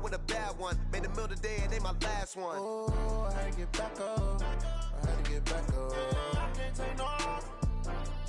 with a bad one. Made the mill today and they my last one. Oh, I had to get back up. I had to get back up. I can't take no loss.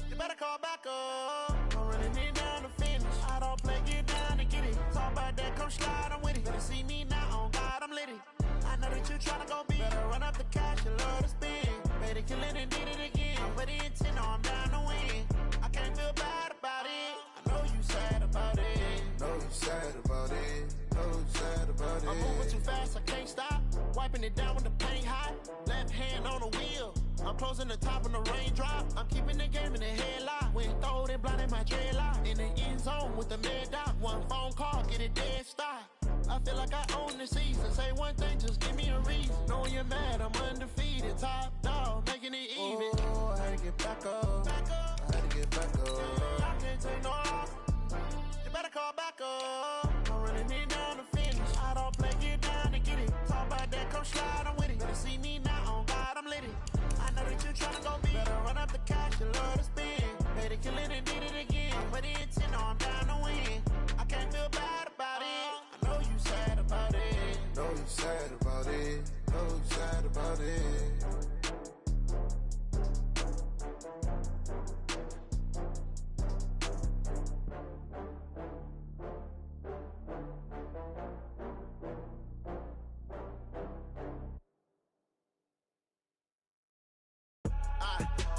You better call back up. I'm running it down to finish. I don't play, get down and get it. Talk about that, come slide, I'm with it. Better see me now, on God, I'm lit it. I know that you tryna go big. Better run up the cash, you love to spend. Made it, kill it, and did it again. Put the intent, no, I'm down to win. I can't feel bad about it. I know you sad about it. Know you sad about it. Know you sad about it. I'm moving too fast, I can't stop. Wiping it down when the paint hot. Left hand on the wheel. I'm closing the top when the raindrop. I'm keeping the game in the headlock. Went throwed and blinded my dreadlock. In the end zone with the mad dot. One phone call, get it dead stop. I feel like I own the season. Say one thing, just give me a reason. Knowing you're mad, I'm undefeated. Top dog, making it even. Oh, I had to get back up. Back up. I had to get back up. I can't take no loss. You better call back up. I'm running it down to finish. I don't play, get down and get it. Talk about that, come slide, I'm with it. Better see me now, on God, I'm lit it. I know that you tryna go big. Better run up the cash, you love to spend. Made it, kill it, and did it again. Put the intent, no, I'm down to win. I can't feel bad about it. I know you sad about it. Know you sad about it. Know you sad about it.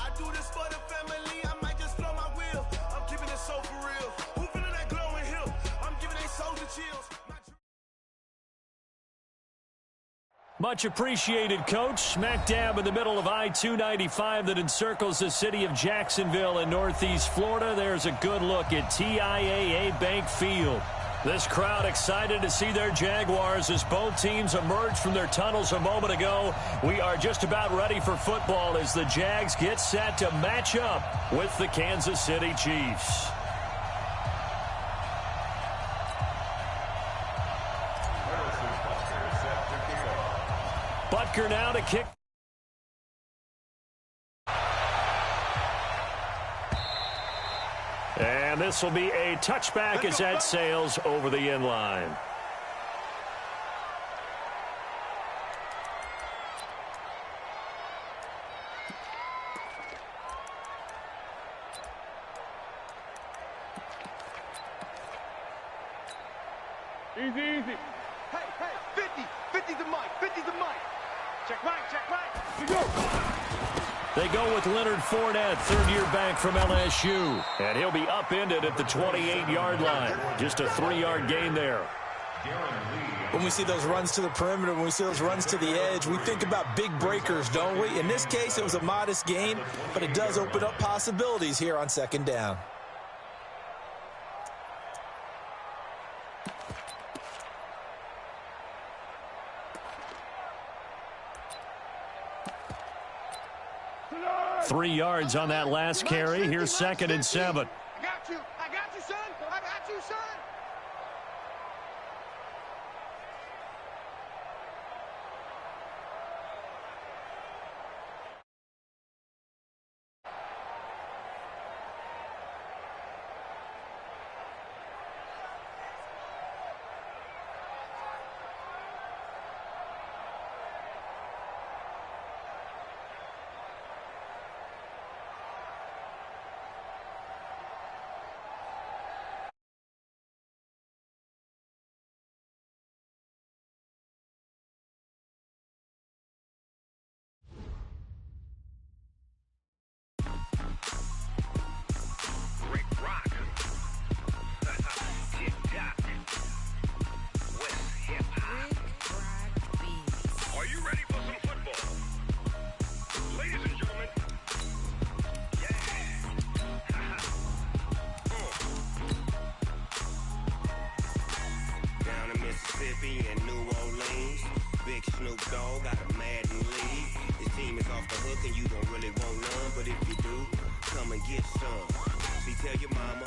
I do this for the family, I might just blow my wheel. I'm keeping it so for real. Who feeling that glowing hill? I'm giving they souls the chills. Much appreciated, Coach. Smack dab in the middle of I-295 that encircles the city of Jacksonville in Northeast Florida. There's a good look at TIAA Bank Field. This crowd excited to see their Jaguars as both teams emerged from their tunnels a moment ago. We are just about ready for football as the Jags get set to match up with the Kansas City Chiefs. Butker now to kick. And this will be a touchback as that sails over the end line. Easy, easy. Hey, 50. 50's the mic. 50's the mic. Check right, check right. We go. They go with Leonard Fournette, third-year back from LSU. And he'll be upended at the 28-yard line. Just a 3-yard gain there. When we see those runs to the perimeter, when we see those runs to the edge, we think about big breakers, don't we? In this case, it was a modest gain, but it does open up possibilities here on second down. Three yards on that last carry. Here's 2nd and 7. I got you, son. I got you, son. and New Orleans. Big Snoop Dogg got a Madden league. His team is off the hook and you don't really want none, but if you do, come and get some. See, tell your mama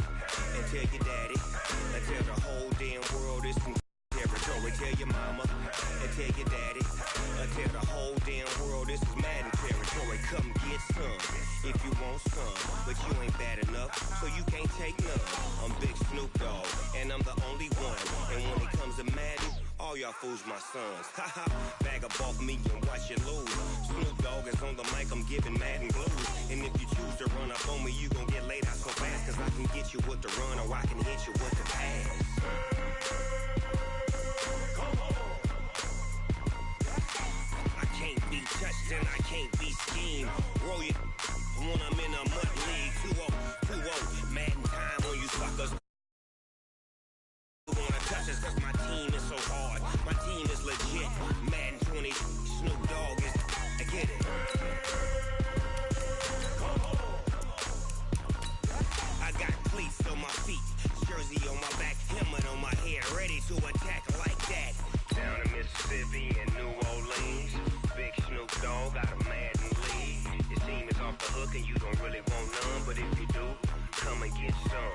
and tell your daddy and tell the whole damn world it's some territory. Tell your mama and tell your daddy and tell the whole damn world this is Madden territory. Come get some if you want some, but you ain't bad enough, so you can't take none. I'm Big Snoop Dogg and I'm the only one, and when it comes to Madden, all All y'all fools my sons. Bag up off me and watch you lose. Snoop Dogg is on the mic, I'm giving Madden blues. And if you choose to run up on me, you gon' get laid out so fast. Cause I can get you with the run or I can hit you with the pass. I can't be touched and I can't be schemed. Roll you when I'm in a mud league. 2-0, Madden time on you suckers. Wanna touch us cause my team is so hard. My team is legit. Madden 20, Snoop Dogg is, I get it. I got cleats on my feet, jersey on my back, helmet on my head, ready to attack like that. Down in Mississippi and New Orleans, big Snoop Dogg got a Madden league. Your team is off the hook and you don't really want none, but if you do, come and get some.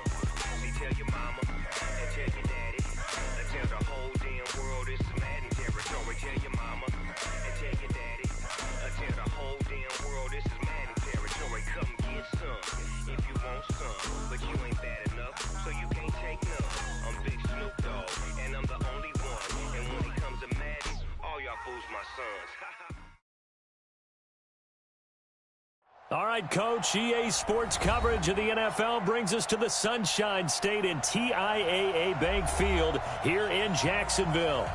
See, tell your mama and tell your daddy, and tell the whole damn world this is Madden territory. Tell your mama and tell your daddy, and tell the whole damn world this is Madden territory. Come get some if you want some, but you ain't bad enough, so you can't take none. I'm Big Snoop Dogg, and I'm the only one. And when it comes to Madden, all y'all fools my sons. All right, Coach, EA Sports coverage of the NFL brings us to the Sunshine State in TIAA Bank Field here in Jacksonville.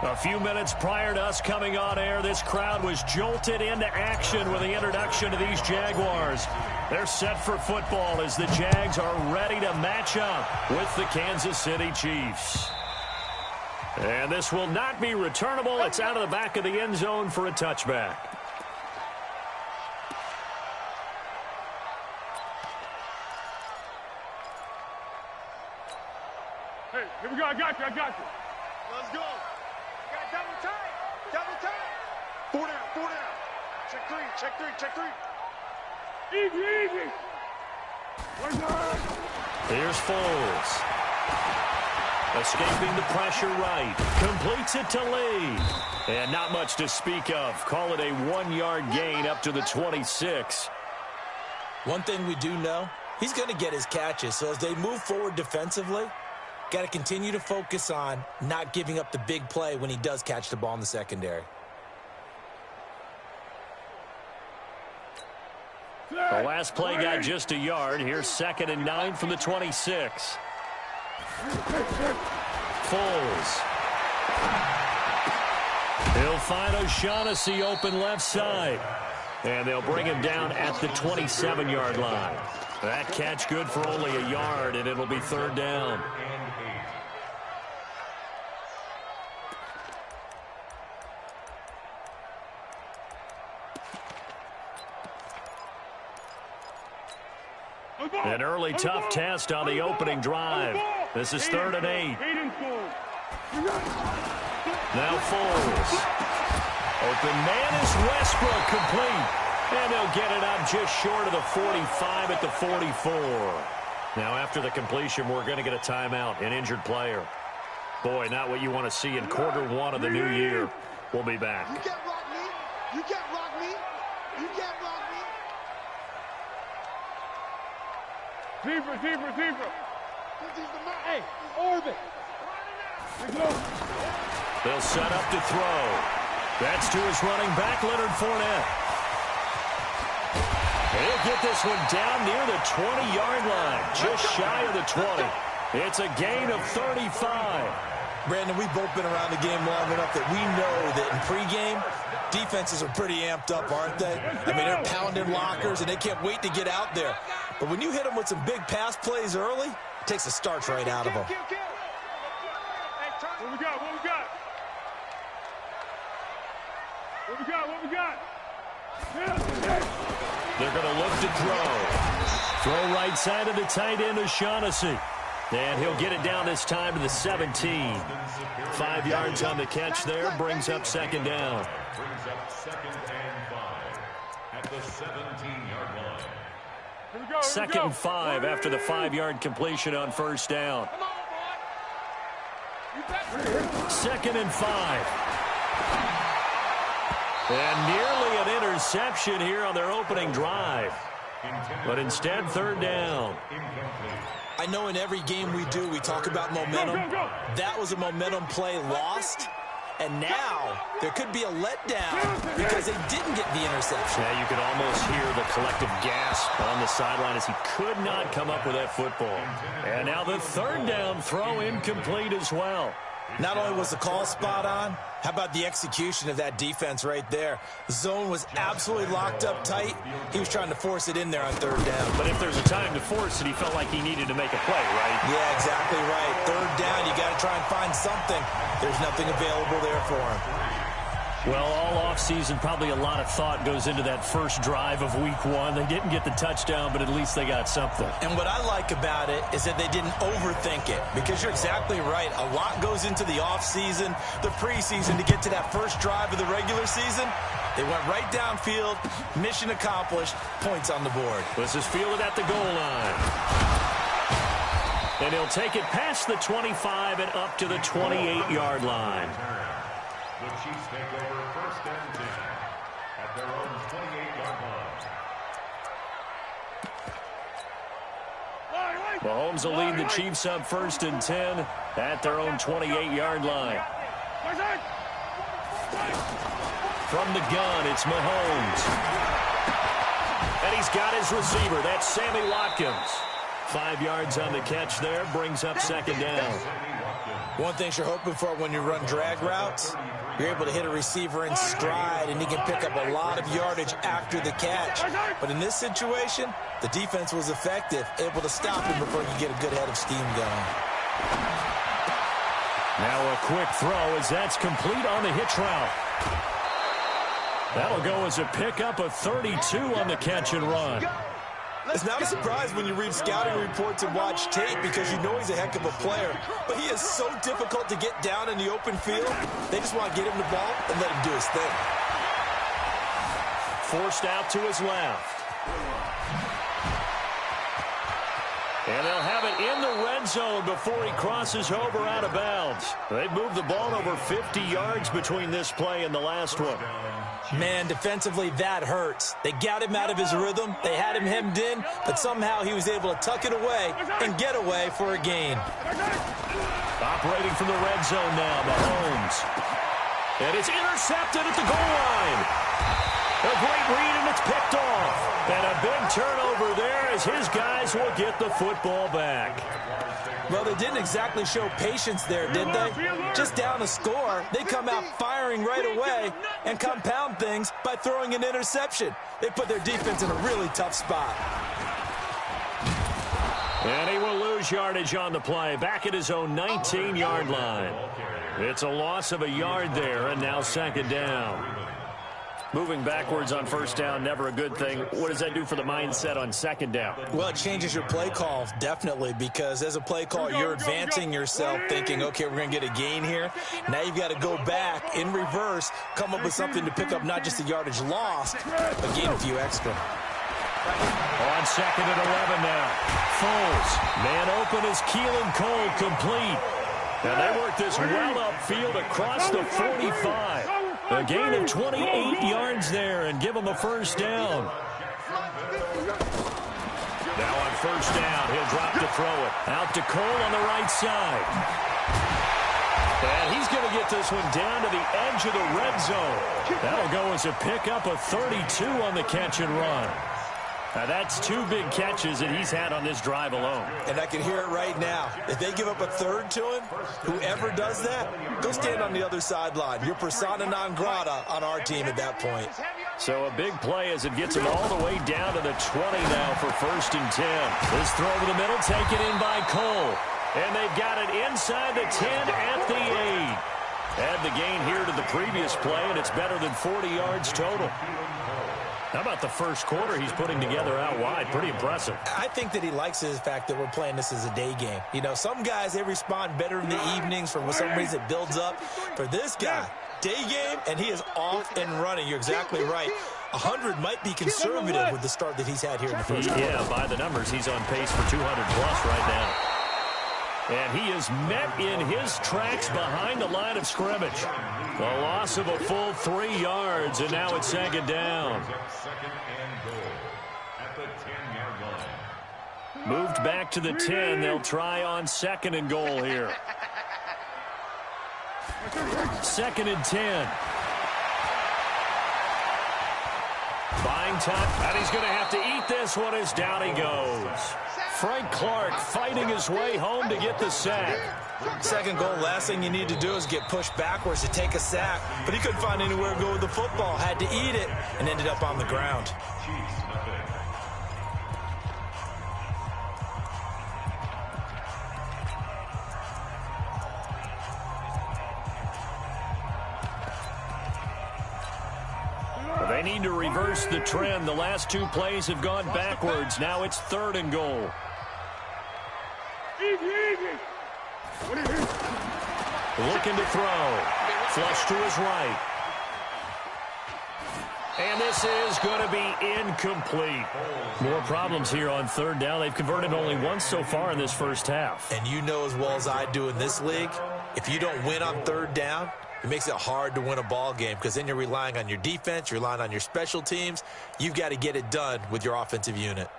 A few minutes prior to us coming on air, this crowd was jolted into action with the introduction of these Jaguars. They're set for football as the Jags are ready to match up with the Kansas City Chiefs. And this will not be returnable. It's out of the back of the end zone for a touchback. Hey, here we go. I got you. Let's go. You got double time. 4 down. Check three. Easy. Here's Foles. Escaping the pressure right. Completes it to Lee. And not much to speak of. Call it a 1-yard gain up to the 26. One thing we do know, he's going to get his catches. So as they move forward defensively, got to continue to focus on not giving up the big play when he does catch the ball in the secondary. The last play got just a yard. Here's 2nd and 9 from the 26. Foles. He'll find O'Shaughnessy open left side. And they'll bring him down at the 27-yard line. That catch good for only a yard, and it'll be 3rd down. An early tough test on the opening drive. This is 3rd and 8. Now Foles. Open man is Westbrook, complete. And they'll get it up just short of the 45 at the 44. Now after the completion, we're going to get a timeout, an injured player. Boy, not what you want to see in quarter 1 of the new year. We'll be back. You can't rock me. You can't rock me. You can't rock me. Receiver. Hey, orbit. They'll set up to throw. That's to his running back, Leonard Fournette. He'll get this one down near the 20-yard line, just shy of the 20. It's a gain of 35. Brandon, we've both been around the game long enough that we know that in pregame, defenses are pretty amped up, aren't they? I mean, they're pounding lockers, and they can't wait to get out there. But when you hit them with some big pass plays early, it takes the starch right out of them. What we got? They're going to look to throw. Throw right side of the tight end, O'Shaughnessy. And he'll get it down this time to the 17. 5 yards on the catch there, brings up 2nd down. Brings up 2nd and 5 at the 17-yard line. 2nd and 5 after the 5-yard completion on 1st down. 2nd and 5. And nearly an interception here on their opening drive. But instead, 3rd down. I know in every game we do, we talk about momentum. That was a momentum play lost, And now there could be a letdown because they didn't get the interception. Yeah, you could almost hear the collective gasp on the sideline as he could not come up with that football. And now the third down throw incomplete as well. Not only was the call spot on, how about the execution of that defense right there? The zone was absolutely locked up tight. He was trying to force it in there on third down. But if there's a time to force it, he felt like he needed to make a play, right? Yeah, exactly right. Third down, you got to try and find something. There's nothing available there for him. Well, all offseason, probably a lot of thought goes into that first drive of week one. They didn't get the touchdown, but at least they got something. And what I like about it is that they didn't overthink it, because you're exactly right. A lot goes into the offseason, the preseason, to get to that first drive of the regular season. They went right downfield, mission accomplished, points on the board. This is fielded at the goal line. And he'll take it past the 25 and up to the 28-yard line. The Chiefs take over first and 10 at their own 28-yard line. Mahomes will lead the Chiefs up first and 10 at their own 28-yard line. From the gun, it's Mahomes. And he's got his receiver. That's Sammy Watkins. 5 yards on the catch there, brings up second down. One thing you're hoping for when you run drag routes, you're able to hit a receiver in stride, and he can pick up a lot of yardage after the catch. But in this situation, the defense was effective, able to stop him before he could get a good head of steam going. Now a quick throw as that's complete on the hitch route. That'll go as a pickup of 32 on the catch and run. It's not a surprise when you read scouting reports and watch tape, because you know he's a heck of a player. But he is so difficult to get down in the open field. They just want to get him the ball and let him do his thing. Forced out to his left. And they'll have it in the red zone before he crosses over out of bounds. They've moved the ball over 50 yards between this play and the last one. Man, defensively, that hurts. They got him out of his rhythm. They had him hemmed in, but somehow he was able to tuck it away and get away for a gain. Operating from the red zone now, Mahomes. And it's intercepted at the goal line. A great read, and it's picked off. And a big turnover there as his guys will get the football back. Well, they didn't exactly show patience there, did they? Just down a score, they come out firing right away and compound things by throwing an interception. They put their defense in a really tough spot. And he will lose yardage on the play, back at his own 19-yard line. It's a loss of a yard there, and now second down. Moving backwards on first down, never a good thing. What does that do for the mindset on second down? Well, it changes your play call, definitely, because as a play call, you're advancing yourself, thinking, okay, we're going to get a gain here. Now you've got to go back in reverse, come up with something to pick up not just the yardage lost, but gain a few extra. On second and 11 now. Foles. Man open is Keelan Cole, complete. And they work this well upfield across the 45. A gain of 28 yards there and give him a first down. Now on first down, he'll drop to throw it. Out to Cole on the right side. And he's going to get this one down to the edge of the red zone. That'll go as a pickup of 32 on the catch and run. Now that's 2 big catches that he's had on this drive alone. And I can hear it right now. If they give up a third to him, whoever does that, go stand on the other sideline. You're persona non grata on our team at that point. So a big play as it gets him all the way down to the 20 now for first and 10. This throw over the middle, taken in by Cole. And they've got it inside the 10 at the 8. Add the gain here to the previous play, and it's better than 40 yards total. How about the first quarter he's putting together out wide? Pretty impressive. I think that he likes the fact that we're playing this as a day game. You know, some guys, they respond better in the evenings. For some reason, it builds up. For this guy, day game, and he is off and running. You're exactly right. 100 might be conservative with the start that he's had here in the first quarter. Yeah, by the numbers, he's on pace for 200-plus right now. And he is met in his tracks behind the line of scrimmage. A loss of a full 3 yards, and now it's second down. Second and goal at the 10-yard line. Moved back to the 10. They'll try on second and goal here. 2nd and 10. Buying time, and he's going to have to eat this one as down he goes. Frank Clark fighting his way home to get the sack. Second goal, last thing you need to do is get pushed backwards to take a sack. But he couldn't find anywhere to go with the football. Had to eat it and ended up on the ground. They need to reverse the trend. The last 2 plays have gone backwards. Now it's 3rd and goal. Looking to throw. Flush to his right. And this is going to be incomplete. More problems here on 3rd down. They've converted only once so far in this first half. And you know as well as I do in this league, if you don't win on 3rd down, it makes it hard to win a ball game because then you're relying on your defense, you're relying on your special teams. You've got to get it done with your offensive unit.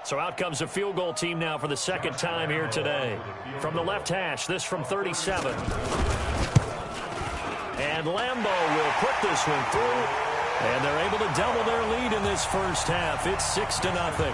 So out comes a field goal team now for the 2nd time here today. From the left hash, this from 37. And Lambeau will put this one through. And they're able to double their lead in this first half. It's 6-0.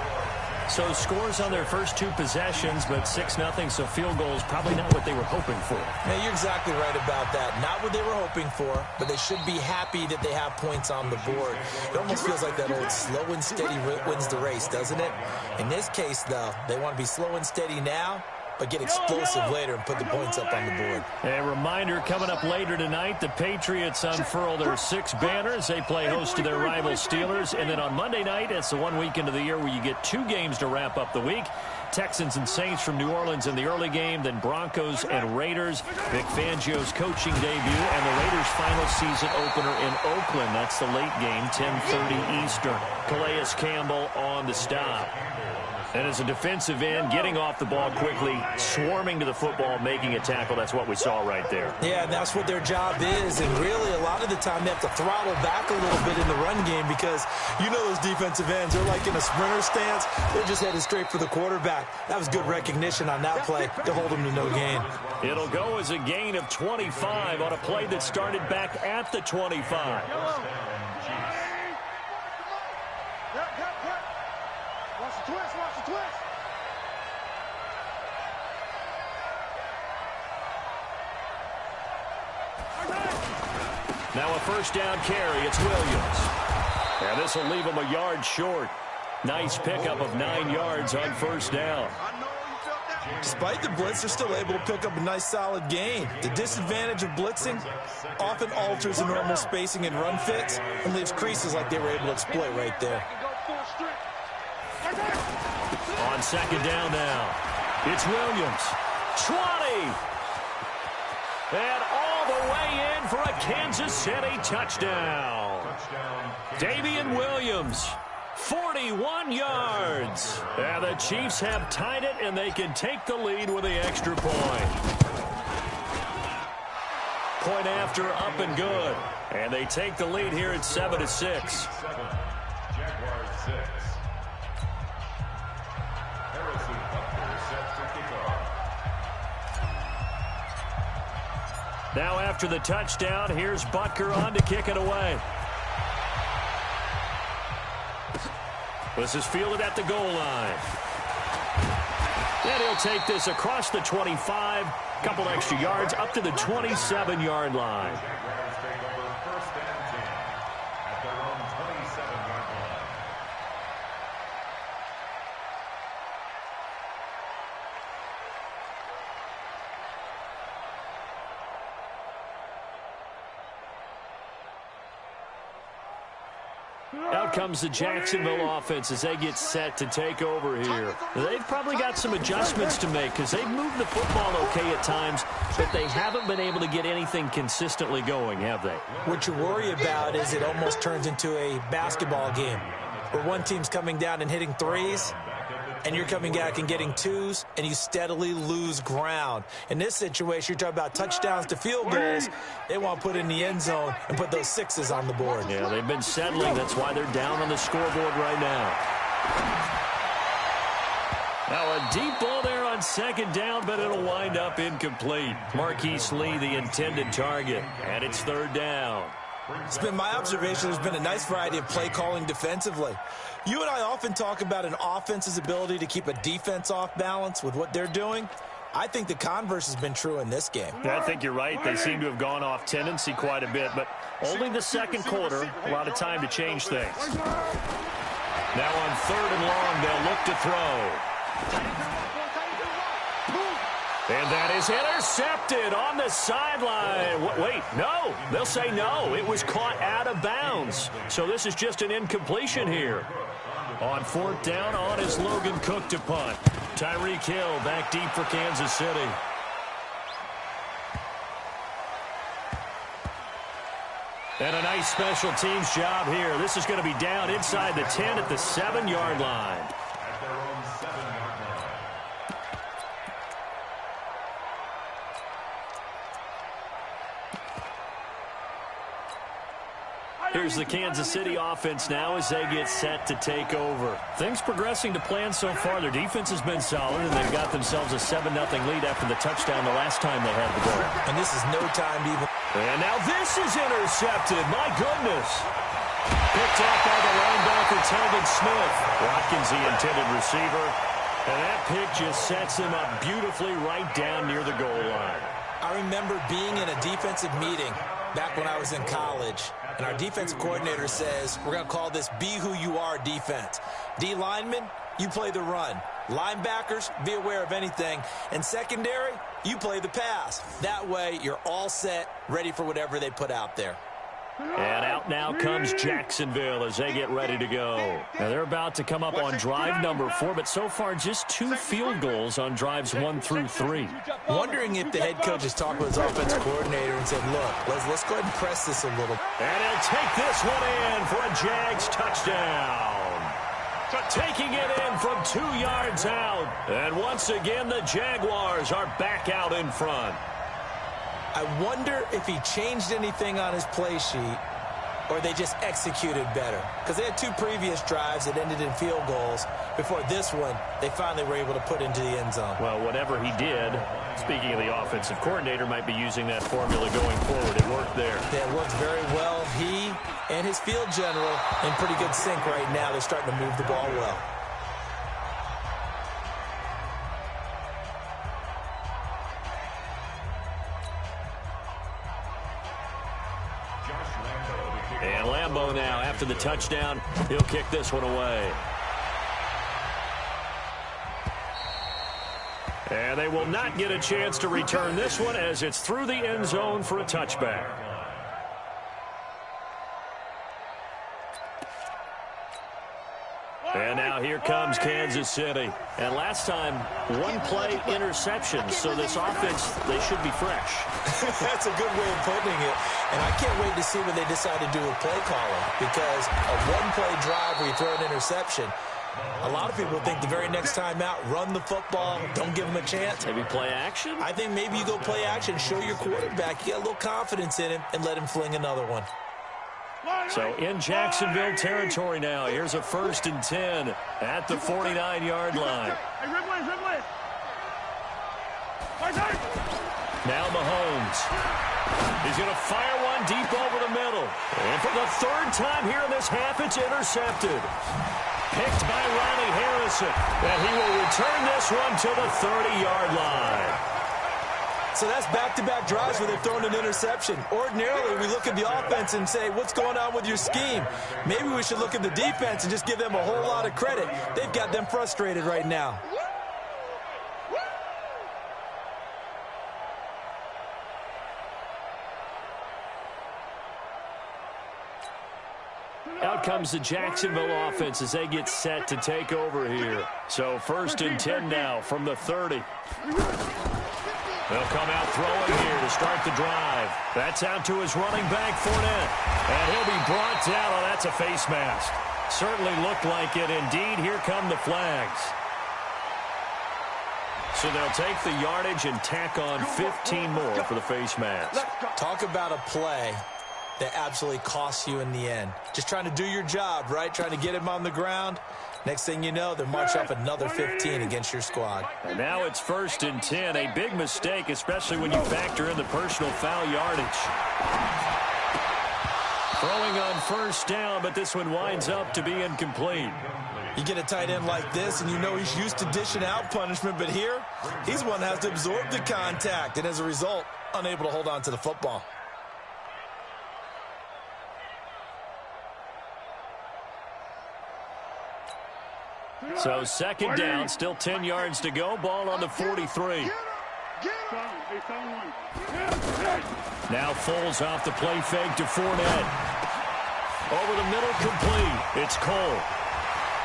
So scores on their first 2 possessions, but 6-0, so field goals probably not what they were hoping for. Yeah, you're exactly right about that. Not what they were hoping for, but they should be happy that they have points on the board. It almost feels like that old slow and steady wins the race, doesn't it? In this case, though, they want to be slow and steady now, but get explosive later and put the points up on the board. A reminder, coming up later tonight, the Patriots unfurl their 6 banners. They play host to their rival Steelers. And then on Monday night, it's the one weekend of the year where you get 2 games to wrap up the week. Texans and Saints from New Orleans in the early game, then Broncos and Raiders. Vic Fangio's coaching debut, and the Raiders' final season opener in Oakland. That's the late game, 10:30 Eastern. Calais Campbell on the stop. And as a defensive end, getting off the ball quickly, swarming to the football, making a tackle. That's what we saw right there. Yeah, and that's what their job is. And really, a lot of the time, they have to throttle back a little bit in the run game because you know those defensive ends, they're like in a sprinter stance. They're just headed straight for the quarterback. That was good recognition on that play to hold them to no gain. It'll go as a gain of 25 on a play that started back at the 25. Now a first down carry. It's Williams. And this will leave him a yard short. Nice pickup of 9 yards on first down. Despite the blitz, they're still able to pick up a nice solid gain. The disadvantage of blitzing often alters the normal spacing and run fits and leaves creases like they were able to exploit right there. On second down now, it's Williams. 20! And all the way in for a Kansas City touchdown. Damian Williams, 41 yards. And the Chiefs have tied it, and they can take the lead with the extra point. Point after, up and good. And they take the lead here at 7-6. Now after the touchdown, here's Butker on to kick it away. This is fielded at the goal line. And he'll take this across the 25, couple extra yards, up to the 27-yard line. Out comes the Jacksonville offense as they get set to take over here. They've probably got some adjustments to make because they've moved the football okay at times, but they haven't been able to get anything consistently going, have they? What you worry about is it almost turns into a basketball game where one team's coming down and hitting threes, and you're coming back and getting twos, and you steadily lose ground. In this situation, you're talking about touchdowns to field goals. They want to put in the end zone and put those sixes on the board. Yeah, they've been settling. That's why they're down on the scoreboard right now. Now a deep ball there on second down, but it'll wind up incomplete. Marquise Lee, the intended target, and it's third down. It's been my observation there's been a nice variety of play calling defensively. You and I often talk about an offense's ability to keep a defense off balance with what they're doing. I think the converse has been true in this game. Yeah, I think you're right. They seem to have gone off tendency quite a bit, but only the second quarter, a lot of time to change things. Now on third and long, they'll look to throw. And that is intercepted on the sideline. Wait, no. They'll say no. It was caught out of bounds. So this is just an incompletion here. On fourth down, on is Logan Cook to punt. Tyreek Hill back deep for Kansas City. And a nice special teams job here. This is going to be down inside the 10 at the 7-yard line. Here's the Kansas City offense now as they get set to take over. Things progressing to plan so far. Their defense has been solid, and they've got themselves a 7-0 lead after the touchdown the last time they had the ball. And this is no time to even... And now this is intercepted. My goodness. Picked off by the linebacker, Telvin Smith. Watkins, the intended receiver. And that pick just sets him up beautifully right down near the goal line. I remember being in a defensive meeting back when I was in college, and our defensive coordinator says, we're going to call this Be Who You Are defense. D linemen, you play the run. Linebackers, be aware of anything. And secondary, you play the pass. That way, you're all set, ready for whatever they put out there. And out now comes Jacksonville as they get ready to go. Now they're about to come up on drive number 4, but so far just 2 field goals on drives 1 through 3. Wondering if the head coach has talked with his offensive coordinator and said, look, let's go ahead and press this a little. And he'll take this one in for a Jags touchdown. Taking it in from 2 yards out. And once again, the Jaguars are back out in front. I wonder if he changed anything on his play sheet or they just executed better. Because they had 2 previous drives that ended in field goals. Before this one, they finally were able to put into the end zone. Well, whatever he did, speaking of the offensive coordinator, might be using that formula going forward. It worked there. Yeah, it worked very well. He and his field general in pretty good sync right now. They're starting to move the ball well. And Lambeau now, after the touchdown, he'll kick this one away. And they will not get a chance to return this one as it's through the end zone for a touchback. And now here comes Kansas City. And last time, 1-play interception. So this offense, they should be fresh. That's a good way of putting it. And I can't wait to see when they decide to do a play calling. Because a 1-play drive where you throw an interception, a lot of people think the very next time out, run the football, don't give them a chance. Maybe play action? I think maybe you go play action, show your quarterback, you got a little confidence in him, and let him fling another one. So in Jacksonville territory now. Here's a 1st and 10 at the 49-yard line. Now Mahomes. He's going to fire one deep over the middle. And for the 3rd time here in this half, it's intercepted. Picked by Ronnie Harrison. And he will return this one to the 30-yard line. So that's back-to-back drives where they've thrown an interception. Ordinarily, we look at the offense and say, what's going on with your scheme? Maybe we should look at the defense and just give them a whole lot of credit. They've got them frustrated right now. Out comes the Jacksonville offense as they get set to take over here. So 1st and 10 now from the 30. They'll come out throwing here to start the drive. That's out to his running back, Fournette. And he'll be brought down. Oh, that's a face mask. Certainly looked like it. Indeed, here come the flags. So they'll take the yardage and tack on 15 more for the face mask. Talk about a play that absolutely costs you in the end. Just trying to do your job, right? Trying to get him on the ground. Next thing you know, they're marching off another 15 against your squad. And now it's 1st and 10. A big mistake, especially when you factor in the personal foul yardage. Throwing on 1st down, but this one winds up to be incomplete. You get a tight end like this, and you know he's used to dishing out punishment, but here, he's one that has to absorb the contact, and as a result, unable to hold on to the football. So 2nd down, still 10 yards to go. Ball on the 43. Now Foles off the play fake to Fournette. Over the middle, complete. It's Cole.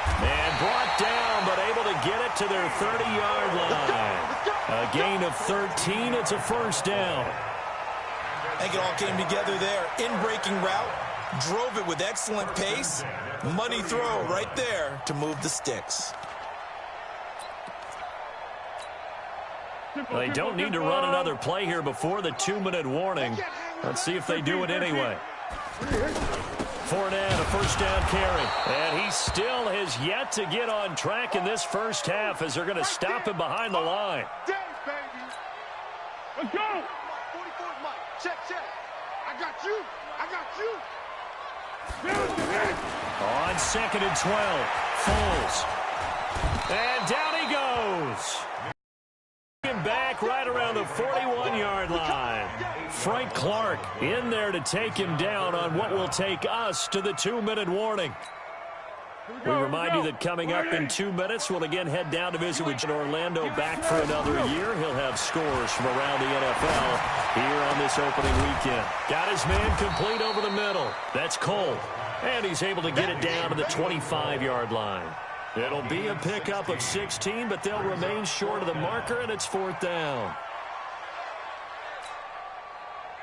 And brought down, but able to get it to their 30-yard line. A gain of 13. It's a 1st down. I think it all came together there. In-breaking route. Drove it with excellent pace. Money throw right there to move the sticks. They don't need to run another play here before the 2-minute warning. Let's see if they do it anyway. Fournette, a 1st down carry. And he still has yet to get on track in this 1st half as they're going to stop him behind the line. Let's go! 44, Mike. Check. I got you. On 2nd and 12, Foles. And down he goes. Back right around the 41-yard line. Frank Clark in there to take him down on what will take us to the 2-minute warning. We remind you that coming up in 2 minutes, we'll again head down to visit with Orlando back for another year. He'll have scores from around the NFL here on this opening weekend. Got his man complete over the middle. That's Cole. And he's able to get it down to the 25-yard line. It'll be a pickup of 16, but they'll remain short of the marker, and it's 4th down.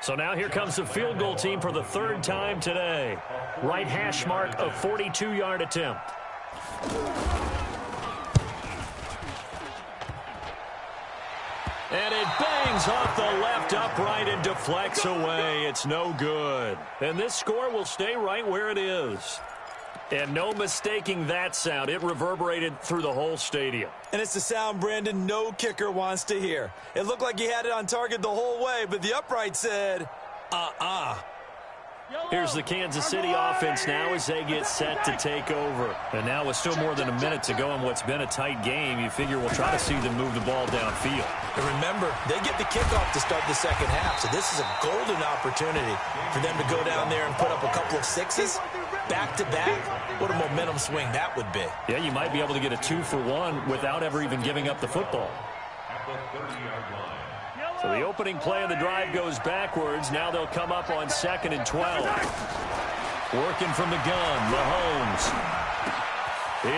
So now here comes the field goal team for the 3rd time today. Right hash mark, a 42-yard attempt. And it bangs off the left upright and deflects away. It's no good. And this score will stay right where it is. And no mistaking that sound. It reverberated through the whole stadium. And it's the sound, Brandon, no kicker wants to hear. It looked like he had it on target the whole way, but the upright said, Here's the Kansas City offense now as they get set to take over. And now with still more than a minute to go in what's been a tight game, you figure we'll try to see them move the ball downfield. And remember, they get the kickoff to start the 2nd half, so this is a golden opportunity for them to go down there and put up a couple of sixes back-to-back. What a momentum swing that would be. Yeah, you might be able to get a 2-for-1 without ever even giving up the football. So the opening play of the drive goes backwards. Now they'll come up on 2nd and 12. Working from the gun, Mahomes.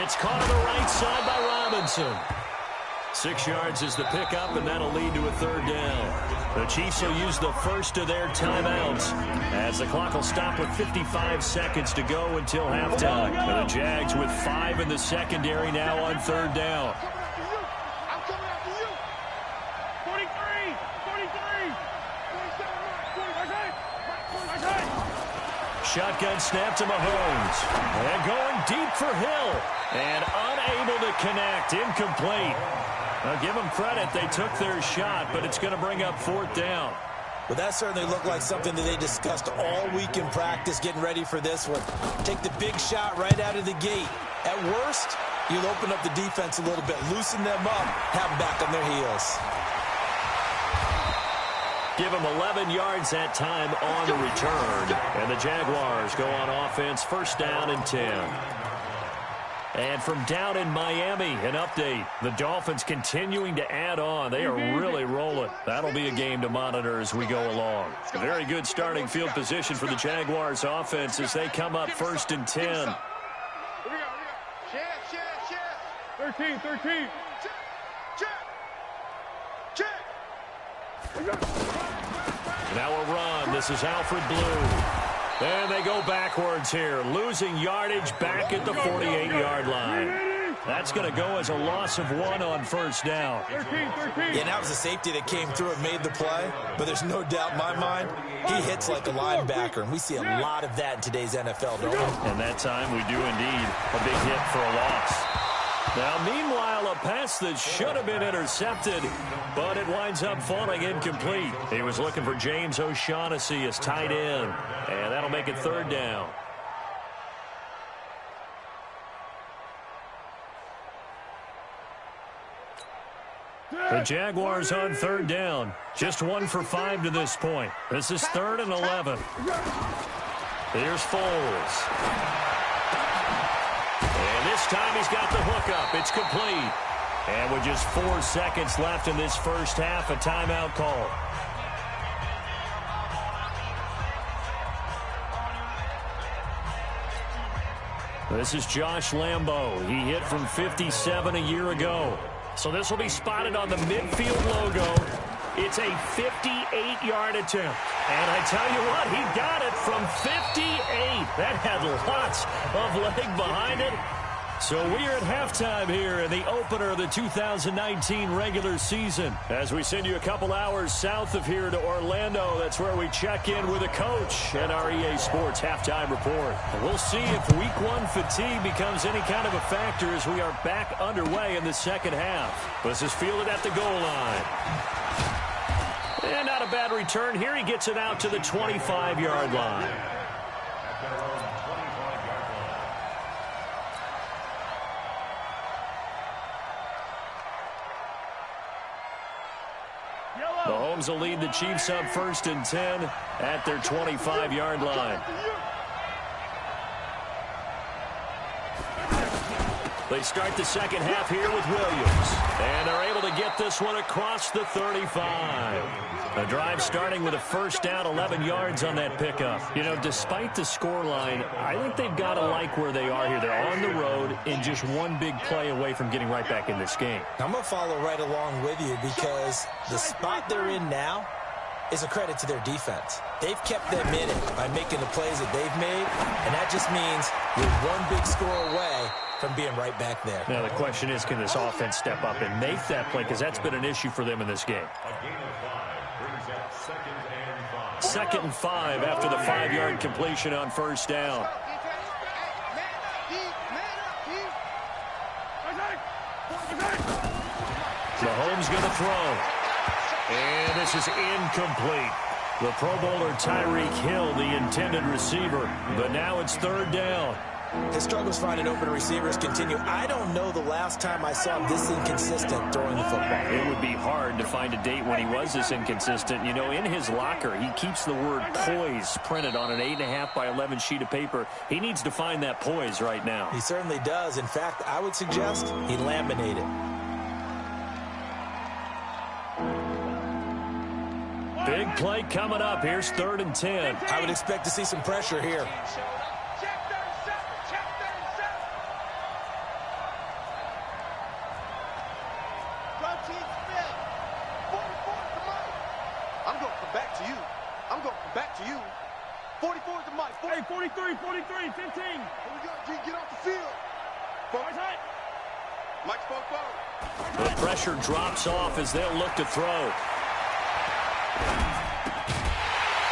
It's caught on the right side by Robinson. 6 yards is the pickup, and that'll lead to a 3rd down. The Chiefs will use the first of their timeouts as the clock will stop with 55 seconds to go until halftime. And the Jags with 5 in the secondary now on 3rd down. Shotgun snap to Mahomes. And going deep for Hill. And unable to connect. Incomplete. Now give them credit. They took their shot, but it's going to bring up 4th down. Well, that certainly looked like something that they discussed all week in practice getting ready for this one. Take the big shot right out of the gate. At worst, you'll open up the defense a little bit, loosen them up, have them back on their heels. Give them 11 yards that time on the return. And the Jaguars go on offense, 1st down and 10. And from down in Miami, an update. The Dolphins continuing to add on. They are really rolling. That'll be a game to monitor as we go along. A very good starting field position for the Jaguars offense as they come up 1st and 10. 13. Now a run. This is Alfred Blue. And they go backwards here, losing yardage back at the 48-yard line. That's going to go as a loss of 1 on first down. 13. Yeah, that was a safety that came through and made the play, but there's no doubt in my mind he hits like a linebacker, and we see a lot of that in today's NFL, don't we? And that time we do indeed a big hit for a loss. Now, meanwhile, a pass that should have been intercepted, but it winds up falling incomplete. He was looking for James O'Shaughnessy as tight end, and that'll make it third down. The Jaguars on third down. Just 1 for 5 to this point. This is 3rd and 11. Here's Foles. And this time he's got the hookup. It's complete. And with just 4 seconds left in this first half, a timeout call. This is Josh Lambo. He hit from 57 a year ago. So this will be spotted on the midfield logo. It's a 58-yard attempt. And I tell you what, he got it from 58. That had lots of leg behind it. So we're at halftime here in the opener of the 2019 regular season. As we send you a couple hours south of here to Orlando, that's where we check in with a coach and our EA Sports halftime report. And we'll see if week 1 fatigue becomes any kind of a factor as we are back underway in the second half. This is fielded at the goal line. And not a bad return here. He gets it out to the 25-yard line. Mahomes will lead the Chiefs up 1st and 10 at their 25-yard line. They start the second half here with Williams. And they're able to get this one across the 35. The drive starting with a first down, 11 yards on that pickup. You know, despite the scoreline, I think they've got to like where they are here. They're on the road and just one big play away from getting right back in this game. I'm going to follow right along with you because the spot they're in now is a credit to their defense. They've kept them in it by making the plays that they've made, and that just means we're one big score away from being right back there. Now the question is, can this offense step up and make that play? Because that's been an issue for them in this game. Second and 5 after the 5-yard completion on first down. Mahomes going to throw. And this is incomplete. The Pro Bowler Tyreek Hill, the intended receiver. But now it's third down. His struggles finding open receivers continue. I don't know the last time I saw him this inconsistent throwing the football. It would be hard to find a date when he was this inconsistent. You know, in his locker, he keeps the word poise printed on an 8.5 by 11 sheet of paper. He needs to find that poise right now. He certainly does. In fact, I would suggest he laminate it. Big play coming up. Here's 3rd and 10. I would expect to see some pressure here. Hey, 43, 43, 15. Here we go, G, get off the field. Mike spoke forward. The pressure drops off as they'll look to throw.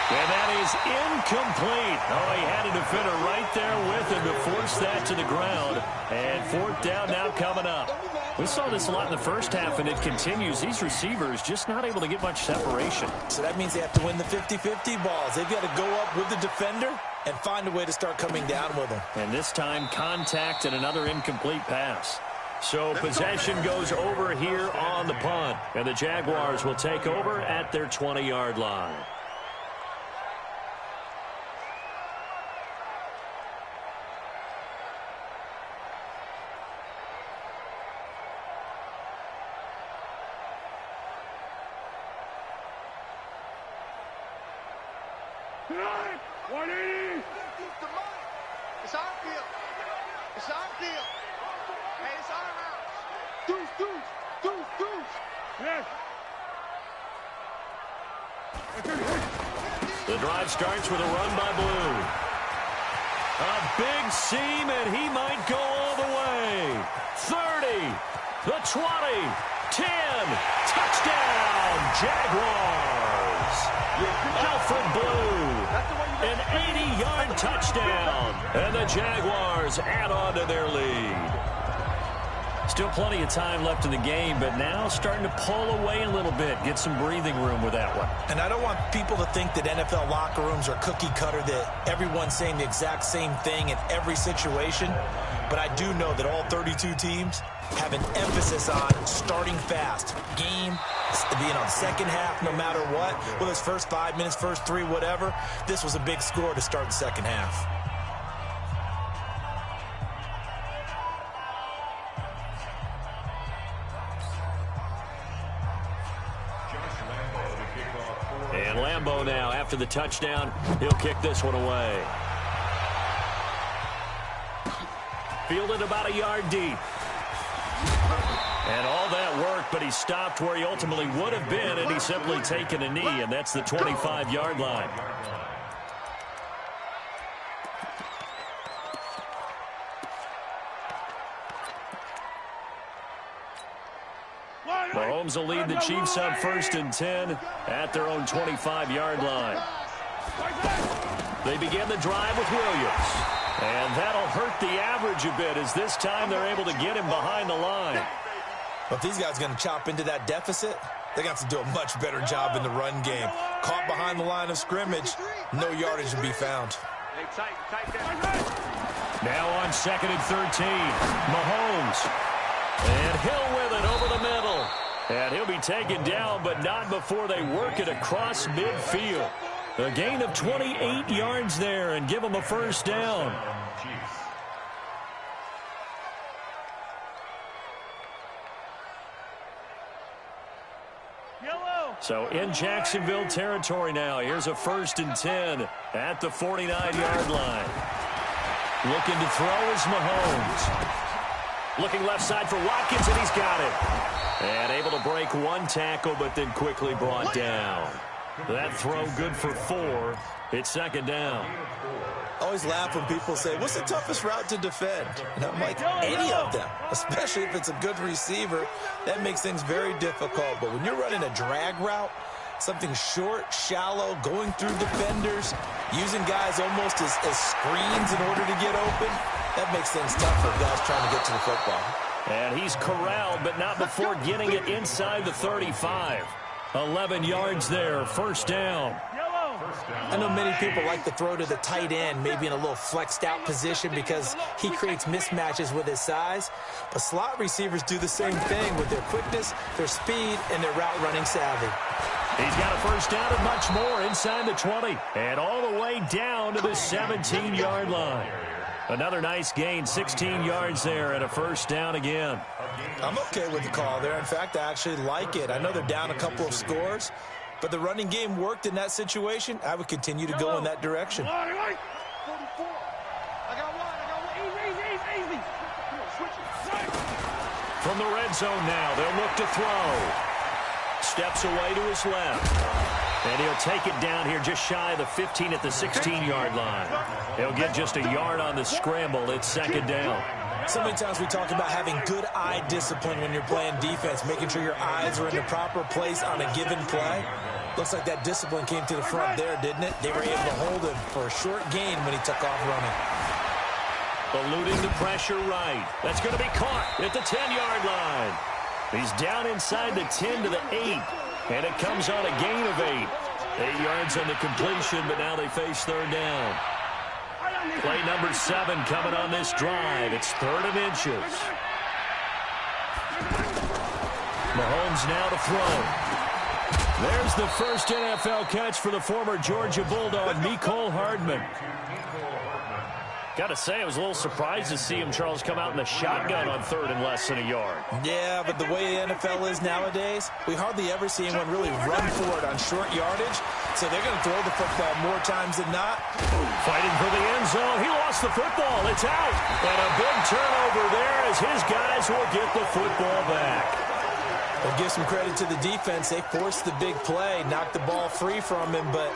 And that is incomplete. Oh, he had a defender right there with him to force that to the ground. And 4th down now coming up. We saw this a lot in the first half, and it continues. These receivers just not able to get much separation. So that means they have to win the 50-50 balls. They've got to go up with the defender and find a way to start coming down with them. And this time, contact and another incomplete pass. So possession goes over here on the punt. And the Jaguars will take over at their 20-yard line. Tonight, 180. It's our field. It's our field. Hey, it's our house. Deuce, deuce, deuce, deuce. Yes. The drive starts with a run by Blue. A big seam, and he might go all the way. 30, the 20, 10, touchdown, Jaguars. Alfred Blue, an 80-yard touchdown, and the Jaguars add on to their lead. Still plenty of time left in the game, but now starting to pull away a little bit, get some breathing room with that one. And I don't want people to think that NFL locker rooms are cookie cutter, that everyone's saying the exact same thing in every situation. But I do know that all 32 teams have an emphasis on starting fast. Game, being on second half no matter what. Whether it's first 5 minutes, first 3, whatever. This was a big score to start the second half. And Lambeau now, after the touchdown, he'll kick this one away. Fielded about a yard deep. And all that work, but he stopped where he ultimately would have been, and he's simply taken a knee, and that's the 25-yard line. Mahomes will lead the Chiefs on 1st and 10 at their own 25-yard line. They begin the drive with Williams. And that'll hurt the average a bit, as this time they're able to get him behind the line. But if these guys are going to chop into that deficit, they're going to have to do a much better job in the run game. Caught behind the line of scrimmage, no yardage to be found. Now on 2nd and 13, Mahomes. And Hill with it over the middle. And he'll be taken down, but not before they work it across midfield. A gain of 28 yards there and give them a first down. So in Jacksonville territory now. Here's a 1st and 10 at the 49-yard line. Looking to throw is Mahomes. Looking left side for Watkins, and he's got it. And able to break one tackle, but then quickly brought down. That throw good for 4. It's 2nd down. I always laugh when people say, what's the toughest route to defend? And I'm like, any of them, especially if it's a good receiver. That makes things very difficult. But when you're running a drag route, something short, shallow, going through defenders, using guys almost as screens in order to get open, that makes things tough for guys trying to get to the football. And he's corralled, but not before getting it inside the 35. 11 yards there, 1st down. I know many people like to throw to the tight end, maybe in a little flexed out position because he creates mismatches with his size. But slot receivers do the same thing with their quickness, their speed, and their route running savvy. He's got a first down and much more inside the 20. And all the way down to the 17-yard line. Another nice gain, 16 yards there, and a first down again. I'm okay with the call there. In fact, I actually like it. I know they're down a couple of scores, but the running game worked in that situation. I would continue to go in that direction. From the red zone now, they'll look to throw. Steps away to his left. And he'll take it down here just shy of the 15 at the 16-yard line. He'll get just a yard on the scramble. It's 2nd down. So many times we talk about having good eye discipline when you're playing defense, making sure your eyes are in the proper place on a given play. Looks like that discipline came to the front there, didn't it? They were able to hold him for a short gain when he took off running. Eluding the pressure right. That's going to be caught at the 10-yard line. He's down inside the 10 to the 8. And it comes on a gain of 8. 8 yards on the completion, but now they face 3rd down. Play number 7 coming on this drive. It's 3rd and inches. Mahomes now to throw. There's the first NFL catch for the former Georgia Bulldog, Mecole Hardman. Got to say, I was a little surprised to see him, Charles, come out in the shotgun on 3rd and less than a yard. Yeah, but the way the NFL is nowadays, we hardly ever see anyone really run for it on short yardage. So they're going to throw the football more times than not. Fighting for the end zone. He lost the football. It's out. And a big turnover there as his guys will get the football back. We'll give some credit to the defense. They forced the big play, knocked the ball free from him, but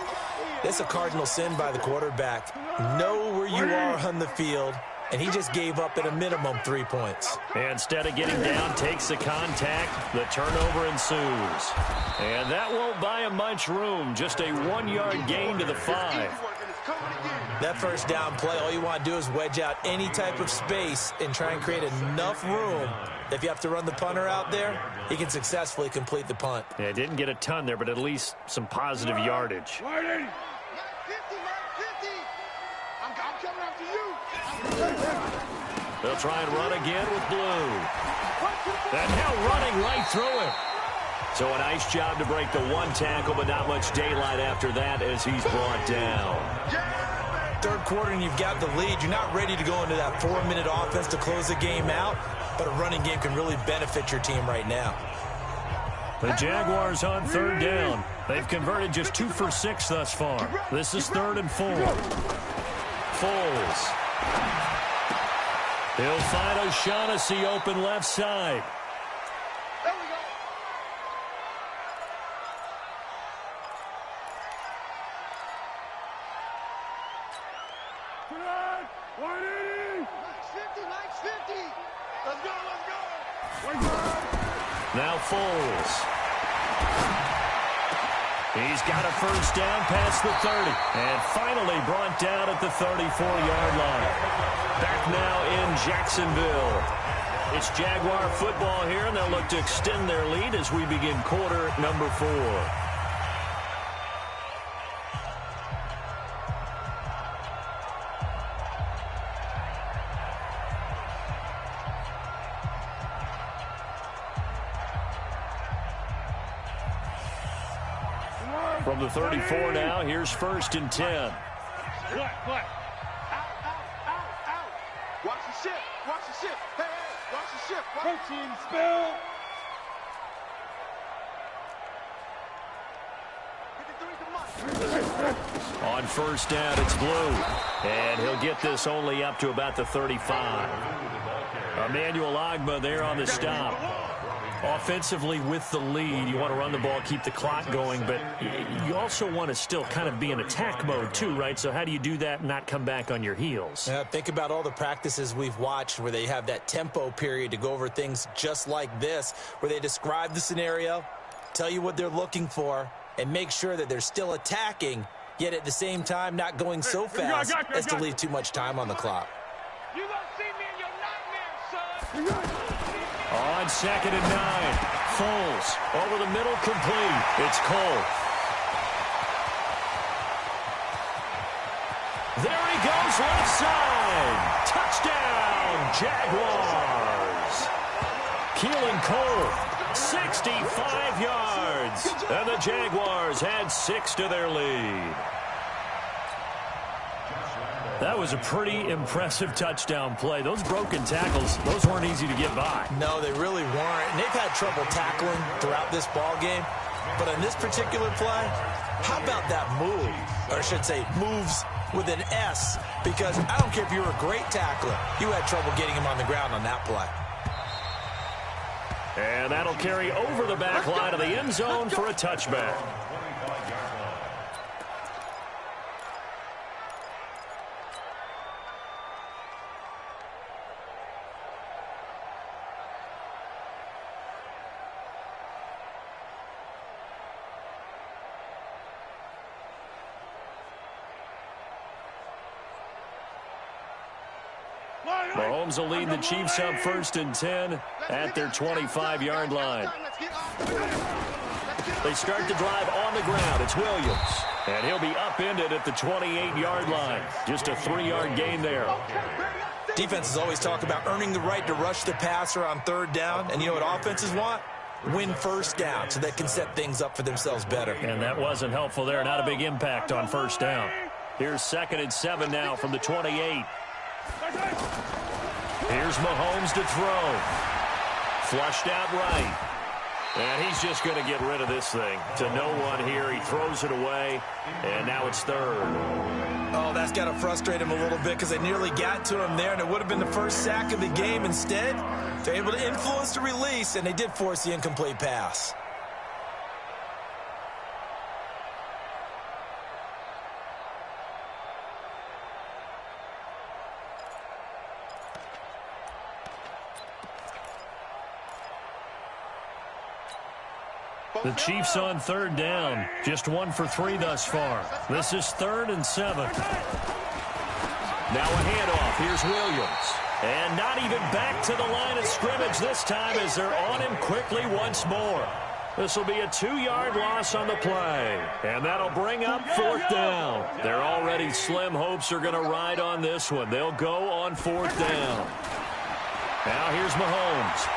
it's a cardinal sin by the quarterback. Know where you are on the field and he just gave up at a minimum 3 points. Instead of getting down, takes the contact. The turnover ensues. And that won't buy him much room. Just a 1-yard gain to the 5. That first down play, all you want to do is wedge out any type of space and try and create enough room. If you have to run the punter out there, he can successfully complete the punt. Yeah, didn't get a ton there, but at least some positive yardage. They'll try and run again with Blue. And now running right through him. So a nice job to break the 1 tackle, but not much daylight after that as he's brought down. Third quarter and you've got the lead. You're not ready to go into that 4-minute offense to close the game out, but a running game can really benefit your team right now. The Jaguars on third down. They've converted just 2 for 6 thus far. This is 3rd and 4. Foles. He'll find O'Shaughnessy open left side. Now Foles. He's got a first down past the 30. And finally brought down at the 34-yard line. Back now in Jacksonville. It's Jaguar football here, and they'll look to extend their lead as we begin quarter number 4. From the 34 now, here's 1st and 10. Out. Watch the shift. Watch the shift. Hey, watch the shift. Protein spill. On first down, it's Blue. And he'll get this only up to about the 35. Emmanuel Ogbah there on the stop. Offensively with the lead, you want to run the ball, keep the clock going, but you also want to still kind of be in attack mode too, right? So how do you do that and not come back on your heels? Think about all the practices we've watched where they have that tempo period to go over things just like this, where they describe the scenario, tell you what they're looking for, and make sure that they're still attacking, yet at the same time not going so fast as to leave too much time on the clock. You won't see me in your nightmares, son. On 2nd and 9, Foles over the middle, complete. It's Cole. There he goes, left side. Touchdown, Jaguars. Keelan Cole, 65 yards. And the Jaguars had 6 to their lead. That was a pretty impressive touchdown play. Those broken tackles, those weren't easy to get by. No, they really weren't. And they've had trouble tackling throughout this ball game. But on this particular play, how about that move? Or I should say moves with an S. Because I don't care if you're a great tackler. You had trouble getting him on the ground on that play. And that'll carry over the back line of the end zone for a touchback. Mahomes will lead the Chiefs up 1st and 10 at their 25-yard line. They start the drive on the ground. It's Williams. And he'll be upended at the 28-yard line. Just a 3-yard gain there. Defenses always talk about earning the right to rush the passer on 3rd down. And you know what offenses want? Win 1st down so they can set things up for themselves better. And that wasn't helpful there. Not a big impact on 1st down. Here's 2nd and 7 now from the 28. Here's Mahomes to throw. Flushed out right. And he's just going to get rid of this thing. To no one here. He throws it away. And now it's 3rd. Oh, that's got to frustrate him a little bit because they nearly got to him there, and it would have been the first sack of the game. Instead, they're able to influence the release, and they did force the incomplete pass. The Chiefs on third down. Just 1 for 3 thus far. This is 3rd and 7. Now a handoff. Here's Williams. And not even back to the line of scrimmage this time as they're on him quickly once more. This will be a 2-yard loss on the play. And that'll bring up 4th down. Their already slim hopes are going to ride on this one. They'll go on 4th down. Now here's Mahomes.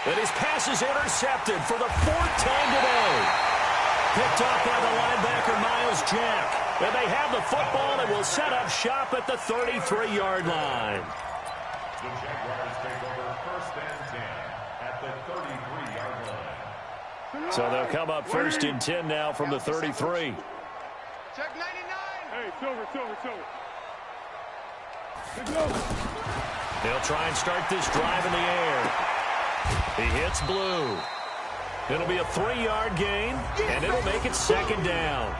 And his pass is intercepted for the 4th time today. Picked off by the linebacker, Miles Jack. And they have the football and will set up shop at the 33-yard line. The Jaguars take over 1st and 10 at the 33-yard line. So they'll come up 1st and 10 now from the 33. Check 99. Hey, Silver. They'll try and start this drive in the air. He hits Blue. It'll be a 3-yard gain, and it'll make it 2nd down.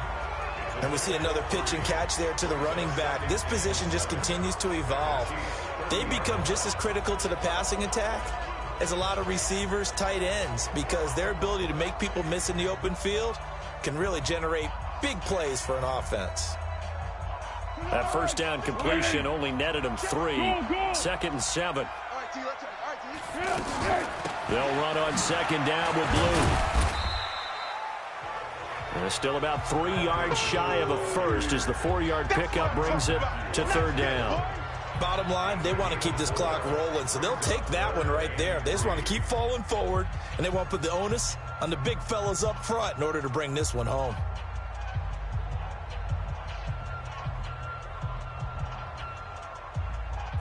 And we see another pitch and catch there to the running back. This position just continues to evolve. They become just as critical to the passing attack as a lot of receivers, tight ends, because their ability to make people miss in the open field can really generate big plays for an offense. That 1st down completion only netted him 3. 2nd and 7. They'll run on 2nd down with Blue. And it's still about 3 yards shy of a first as the 4-yard pickup brings it to 3rd down. Bottom line, they want to keep this clock rolling, so they'll take that one right there. They just want to keep falling forward, and they want to put the onus on the big fellas up front in order to bring this one home.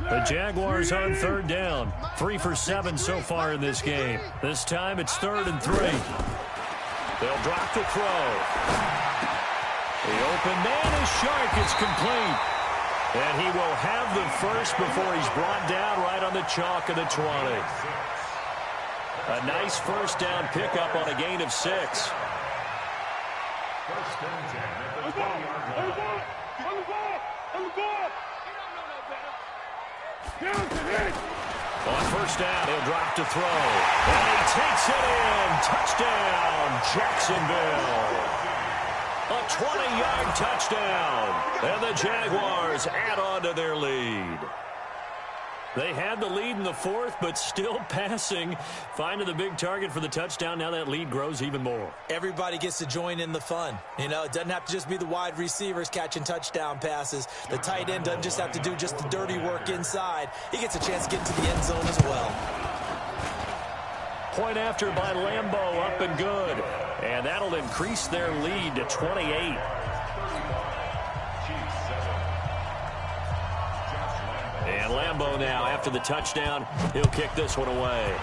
The Jaguars on 3rd down. 3 for 7 so far in this game. This time it's 3rd and 3. They'll drop the throw. The open man is Shark. It's complete. And he will have the first before he's brought down right on the chalk of the 20. A nice 1st down pickup on a gain of 6. 1st and 10 at the 20-yard line. On 1st down, he'll drop to throw. And he takes it in. Touchdown, Jacksonville. A 20-yard touchdown. And the Jaguars add on to their lead. They had the lead in the 4th, but still passing. Finding the big target for the touchdown. Now that lead grows even more. Everybody gets to join in the fun. You know, it doesn't have to just be the wide receivers catching touchdown passes. The tight end doesn't just have to do just the dirty work inside. He gets a chance to get into the end zone as well. Point after by Lambeau, up and good. And that'll increase their lead to 28. And Lambeau now, after the touchdown, he'll kick this one away.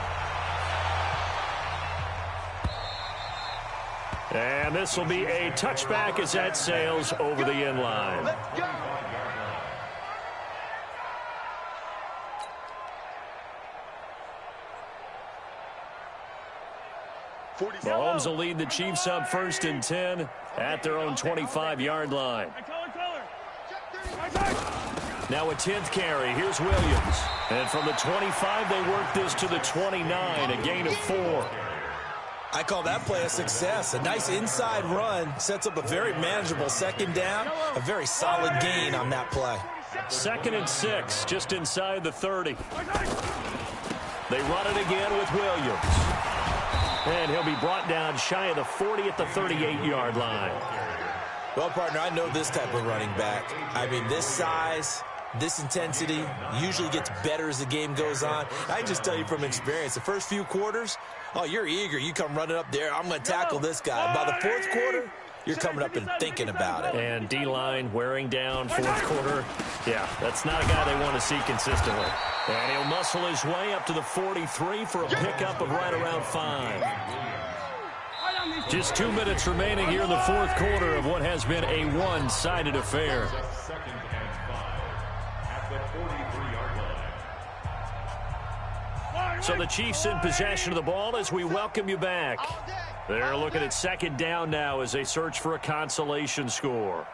And this will be a touchback as that sails over the end line. Let's go. Mahomes will lead the Chiefs up 1st and 10 at their own 25-yard line. Now a 10th carry. Here's Williams. And from the 25, they work this to the 29, a gain of 4. I call that play a success. A nice inside run sets up a very manageable 2nd down. A very solid gain on that play. 2nd and 6, just inside the 30. They run it again with Williams. And he'll be brought down shy of the 40 at the 38-yard line. Well, partner, I know this type of running back. I mean, this size, this intensity usually gets better as the game goes on. I just tell you from experience, the first few quarters, oh, you're eager. You come running up there, I'm going to tackle this guy. By the 4th quarter, you're coming up and thinking about it. And D-line wearing down 4th quarter. Yeah, that's not a guy they want to see consistently. And he'll muscle his way up to the 43 for a pickup of right around 5. Just 2 minutes remaining here in the 4th quarter of what has been a one-sided affair. 2nd and 5 at the 43-yard line. So the Chiefs in possession of the ball as we welcome you back. They're looking at 2nd down now as they search for a consolation score.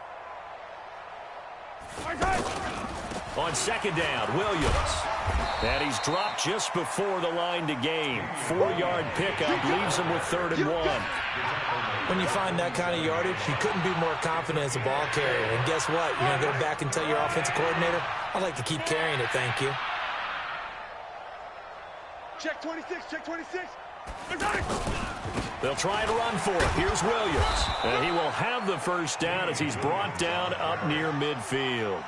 On 2nd down, Williams. And he's dropped just before the line to gain. 4-yard pickup leaves him with 3rd and 1. When you find that kind of yardage, you couldn't be more confident as a ball carrier. And guess what? You're going to go back and tell your offensive coordinator, I'd like to keep carrying it, thank you. Check 26, check 26. They'll try to run for it. Here's Williams. And he will have the first down as he's brought down up near midfield.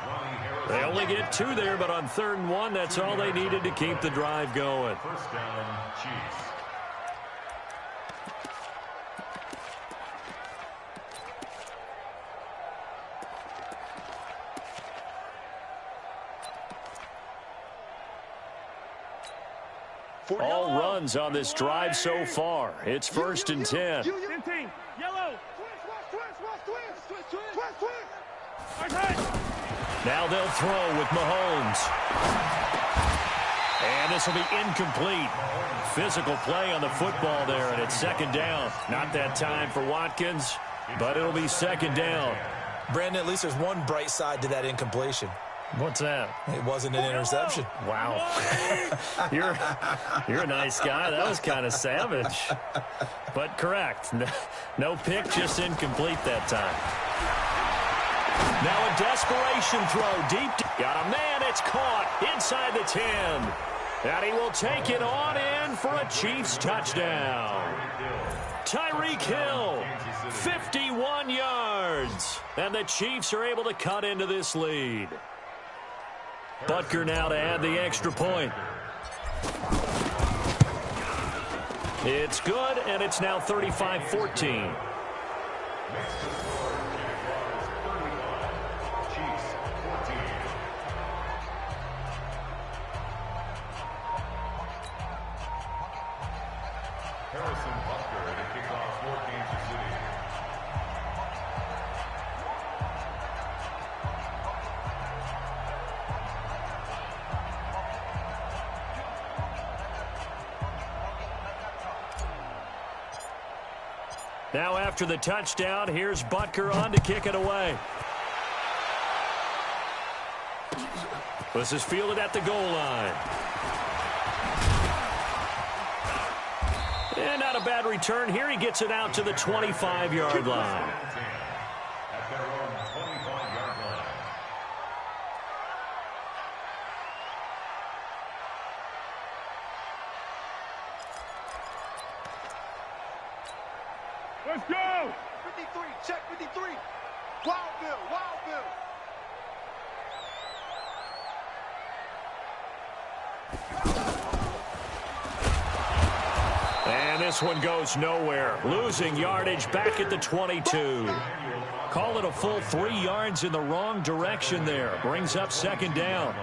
They only get 2 there, but on 3rd and 1, that's all they needed to keep the drive going. First down, Chiefs. All runs on this drive so far. It's 1st and 10. Yellow. Now they'll throw with Mahomes. And this will be incomplete. Physical play on the football there, and it's 2nd down. Not that time for Watkins, but it'll be 2nd down. Brandon, at least there's one bright side to that incompletion. What's that? It wasn't an interception. Wow. You're a nice guy. That was kind of savage. But correct. No pick, just incomplete that time. Now a desperation throw deep. Got a man. It's caught inside the 10. And he will take it on in for a Chiefs touchdown. Tyreek Hill, 51 yards. And the Chiefs are able to cut into this lead. Butker now to add the extra point. It's good, and it's now 35-14. Harrison Butker to kick off for Kansas City. Now after the touchdown, here's Butker on to kick it away. This is fielded at the goal line. And not a bad return here. He gets it out to the 25-yard line. At their own 25-yard line. Let's go! 53, check 53. Wildville, Wildville. And this one goes nowhere. Losing yardage back at the 22. Call it a full 3 yards in the wrong direction there. Brings up 2nd down.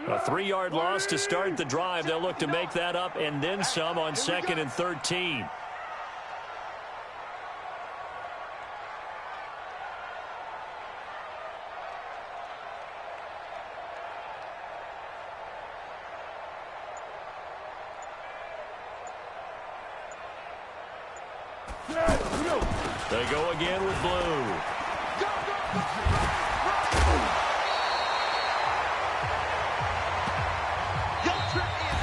A 3-yard loss to start the drive. They'll look to make that up and then some on 2nd and 13. They go again with blue.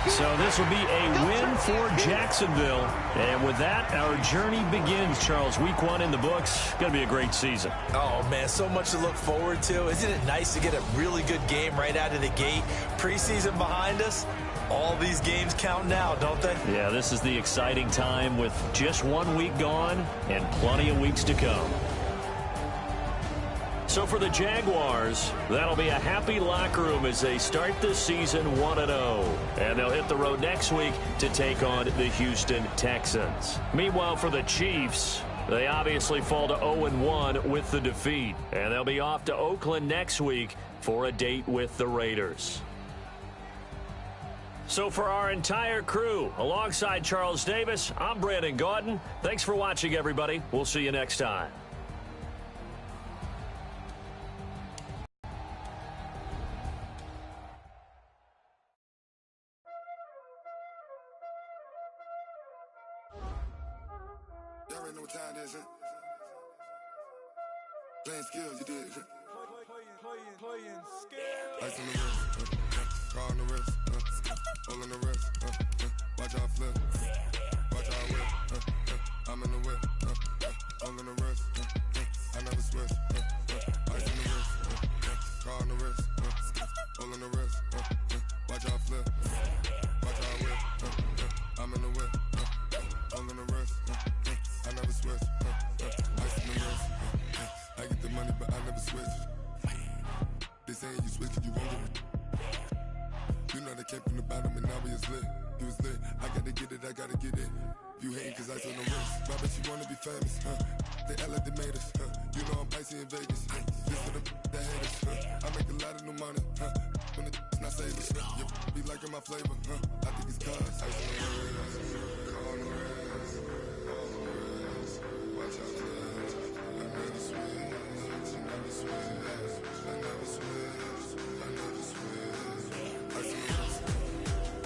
So this will be a win for Jacksonville. And with that, our journey begins, Charles. Week 1 in the books. Going to be a great season. Oh, man, so much to look forward to. Isn't it nice to get a really good game right out of the gate? Preseason behind us. All these games count now, don't they? Yeah, this is the exciting time with just 1 week gone and plenty of weeks to come. So for the Jaguars, that'll be a happy locker room as they start this season 1-0. And they'll hit the road next week to take on the Houston Texans. Meanwhile, for the Chiefs, they obviously fall to 0-1 with the defeat. And they'll be off to Oakland next week for a date with the Raiders. So for our entire crew, alongside Charles Davis, I'm Brandon Gaudin. Thanks for watching, everybody. We'll see you next time. Playing skills, you did. Playing skills. Ice on the wrist, car on the wrist, hole in the wrist, watch how I flip, watch how I whip, I'm in the whip, hole in the wrist, I never switch, ice on the wrist, car on the wrist, hole in the wrist, watch how I flip, watch how I whip, I'm in the whip, hole in the wrist, I never switch, ice on the wrist, I get the money but I never switch. They saying you switch it, you won't get it. You know they came from the bottom and now we is lit. You was lit, I gotta get it, I gotta get it. You hating cause ice on the wrist. Why bet you wanna be famous, They act like they made us, You know I'm icy in Vegas, This for the that hate us, I make a lot of new money, When the not saving, You be liking my flavor, I think it's cause ice on the wrist, car on the wrist, all the wrist. Watch out, cuz I never switch, I never switch. I never switch, I never switch. Ice in the wrist,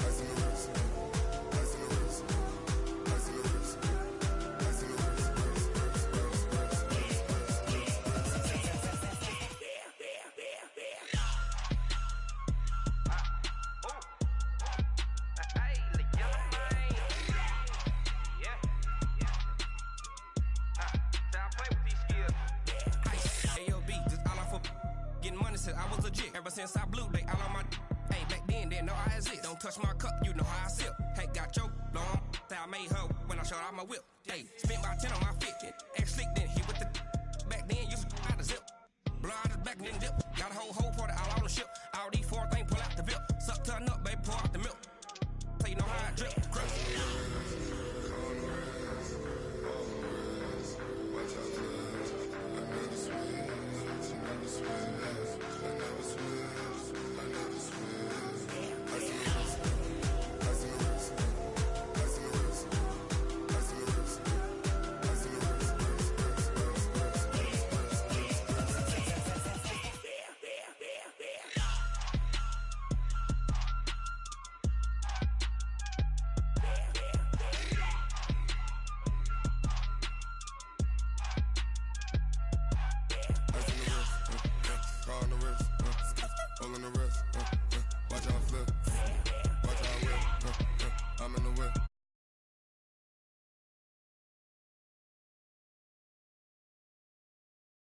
ice in the wrist, ice in the wrist, ice in the wrist, ice in the wrist, I was legit. Ever since I blew, they all on my. Hey, back then, didn't know I exist. Don't touch my cup, you know how I sip. Hey, got your long. I made her when I showed out my whip. Hey, spent about 10 on my fit. X slick, then hit with the. Back then, used to out the zip. Blow out the back, then dip. Got a whole party all on the ship. All these four things, pull out the VIP. Suck, turn up, baby, pour out the milk. So you know how I drip. Crush. Watch out, cuz I never switch, I never switch. I never switch, I never switch. Ice in the wrist, ice in the wrist, ice in the wrist, ice in the wrist, ice in the wrist, car on the wrist, hole in the wrist, watch how I flip, watch how I whip, I'm in the whip.